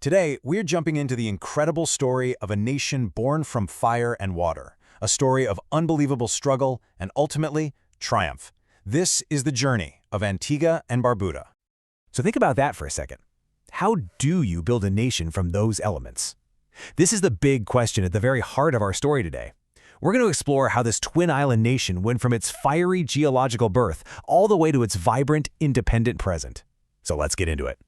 Today, we're jumping into the incredible story of a nation born from fire and water, a story of unbelievable struggle and ultimately triumph. This is the journey of Antigua and Barbuda. So think about that for a second. How do you build a nation from those elements? This is the big question at the very heart of our story today. We're going to explore how this twin island nation went from its fiery geological birth all the way to its vibrant, independent present. So let's get into it.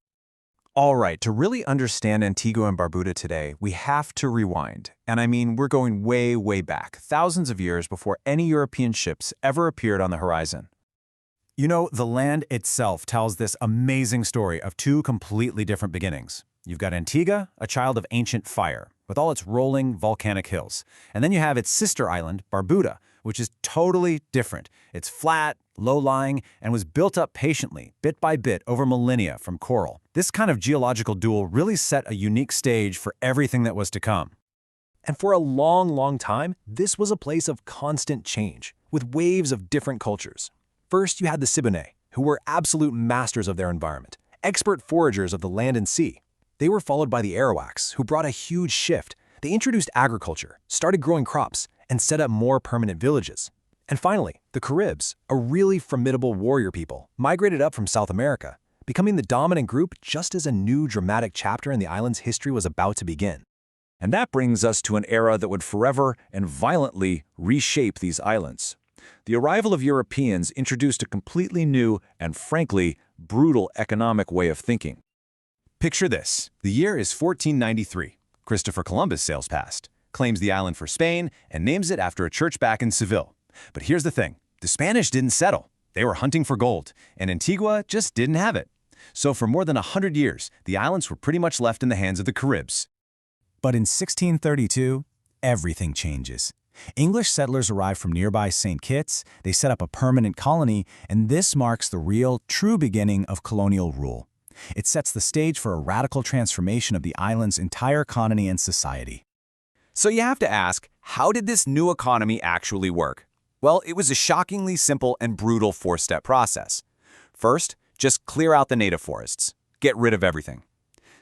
All right, to really understand Antigua and Barbuda today, we have to rewind. And I mean, we're going way, way back, thousands of years before any European ships ever appeared on the horizon. You know, the land itself tells this amazing story of two completely different beginnings. You've got Antigua, a child of ancient fire, with all its rolling volcanic hills. And then you have its sister island, Barbuda, which is totally different. It's flat, low-lying, and was built up patiently, bit by bit, over millennia from coral. This kind of geological duel really set a unique stage for everything that was to come. And for a long, long time, this was a place of constant change, with waves of different cultures. First, you had the Siboney, who were absolute masters of their environment, expert foragers of the land and sea. They were followed by the Arawaks, who brought a huge shift. They introduced agriculture, started growing crops, and set up more permanent villages. And finally, the Caribs, a really formidable warrior people, migrated up from South America, becoming the dominant group just as a new dramatic chapter in the island's history was about to begin. And that brings us to an era that would forever and violently reshape these islands. The arrival of Europeans introduced a completely new and, frankly, brutal economic way of thinking. Picture this. The year is 1493. Christopher Columbus sails past, claims the island for Spain, and names it after a church back in Seville. But here's the thing. The Spanish didn't settle. They were hunting for gold, and Antigua just didn't have it. So for more than 100 years, the islands were pretty much left in the hands of the Caribs. But in 1632, everything changes. English settlers arrive from nearby St. Kitts, they set up a permanent colony, and this marks the real, true beginning of colonial rule. It sets the stage for a radical transformation of the island's entire economy and society. So you have to ask, how did this new economy actually work? Well, it was a shockingly simple and brutal four-step process. First, just clear out the native forests. Get rid of everything.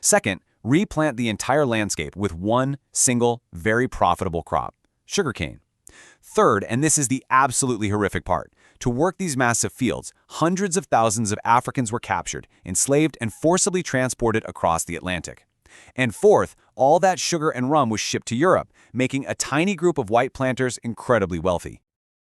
Second, replant the entire landscape with one single, very profitable crop, sugarcane. Third, and this is the absolutely horrific part, to work these massive fields, hundreds of thousands of Africans were captured, enslaved, and forcibly transported across the Atlantic. And fourth, all that sugar and rum was shipped to Europe, making a tiny group of white planters incredibly wealthy.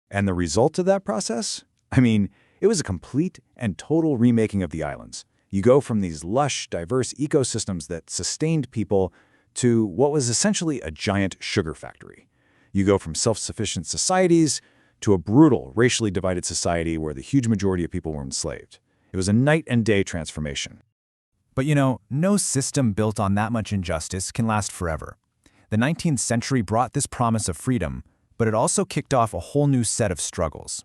And the result of that process? I mean, it was a complete and total remaking of the islands. You go from these lush, diverse ecosystems that sustained people to what was essentially a giant sugar factory. You go from self-sufficient societies to a brutal, racially divided society where the huge majority of people were enslaved. It was a night and day transformation. But you know, no system built on that much injustice can last forever. The 19th century brought this promise of freedom, but it also kicked off a whole new set of struggles.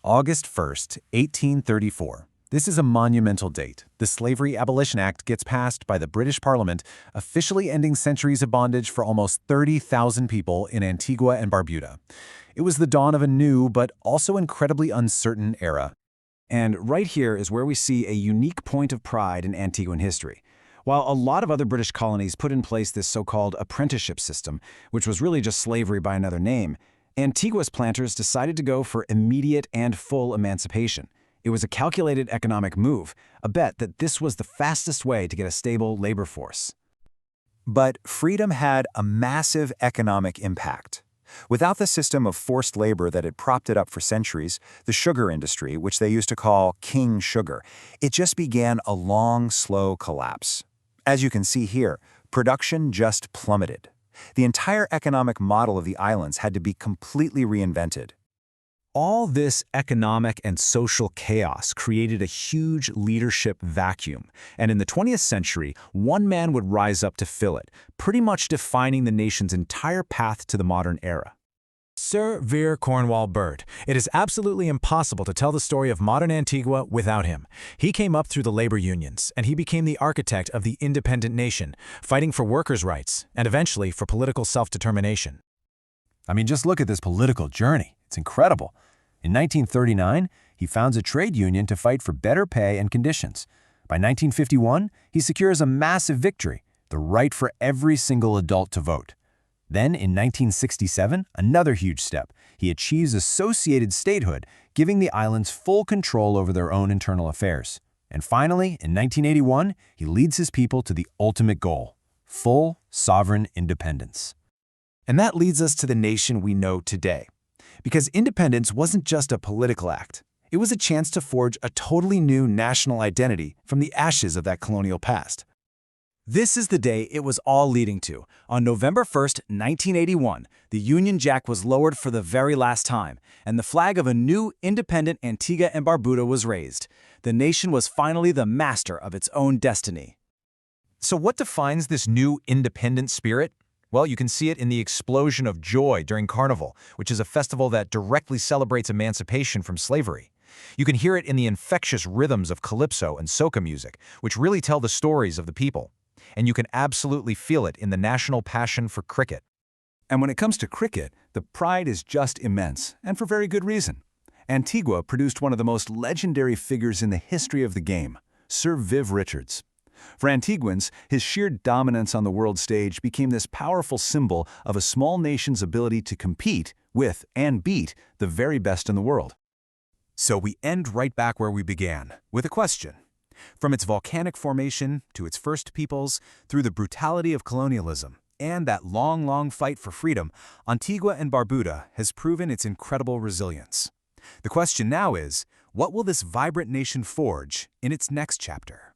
August 1st, 1834. This is a monumental date. The Slavery Abolition Act gets passed by the British Parliament, officially ending centuries of bondage for almost 30,000 people in Antigua and Barbuda. It was the dawn of a new, but also incredibly uncertain era. And right here is where we see a unique point of pride in Antiguan history. While a lot of other British colonies put in place this so-called apprenticeship system, which was really just slavery by another name, Antigua's planters decided to go for immediate and full emancipation. It was a calculated economic move, a bet that this was the fastest way to get a stable labor force. But freedom had a massive economic impact. Without the system of forced labor that had propped it up for centuries, the sugar industry, which they used to call king sugar, it just began a long, slow collapse. As you can see here, production just plummeted. The entire economic model of the islands had to be completely reinvented. All this economic and social chaos created a huge leadership vacuum, and in the 20th century, one man would rise up to fill it, pretty much defining the nation's entire path to the modern era. Sir Vere Cornwall Bird. It is absolutely impossible to tell the story of modern Antigua without him. He came up through the labor unions, and he became the architect of the independent nation, fighting for workers' rights, and eventually for political self-determination. I mean, just look at this political journey. It's incredible. In 1939, he founds a trade union to fight for better pay and conditions. By 1951, he secures a massive victory, the right for every single adult to vote. Then, in 1967, another huge step. He achieves associated statehood, giving the islands full control over their own internal affairs. And finally, in 1981, he leads his people to the ultimate goal: full sovereign independence. And that leads us to the nation we know today. Because independence wasn't just a political act. It was a chance to forge a totally new national identity from the ashes of that colonial past. This is the day it was all leading to. On November 1st, 1981, the Union Jack was lowered for the very last time, and the flag of a new, independent Antigua and Barbuda was raised. The nation was finally the master of its own destiny. So what defines this new independent spirit? Well, you can see it in the explosion of joy during Carnival, which is a festival that directly celebrates emancipation from slavery. You can hear it in the infectious rhythms of calypso and soca music, which really tell the stories of the people. And you can absolutely feel it in the national passion for cricket. And when it comes to cricket, the pride is just immense, and for very good reason. Antigua produced one of the most legendary figures in the history of the game, Sir Viv Richards. For Antiguans, his sheer dominance on the world stage became this powerful symbol of a small nation's ability to compete with and beat the very best in the world. So we end right back where we began, with a question. From its volcanic formation to its first peoples, through the brutality of colonialism and that long fight for freedom, Antigua and Barbuda has proven its incredible resilience. The question now is, what will this vibrant nation forge in its next chapter?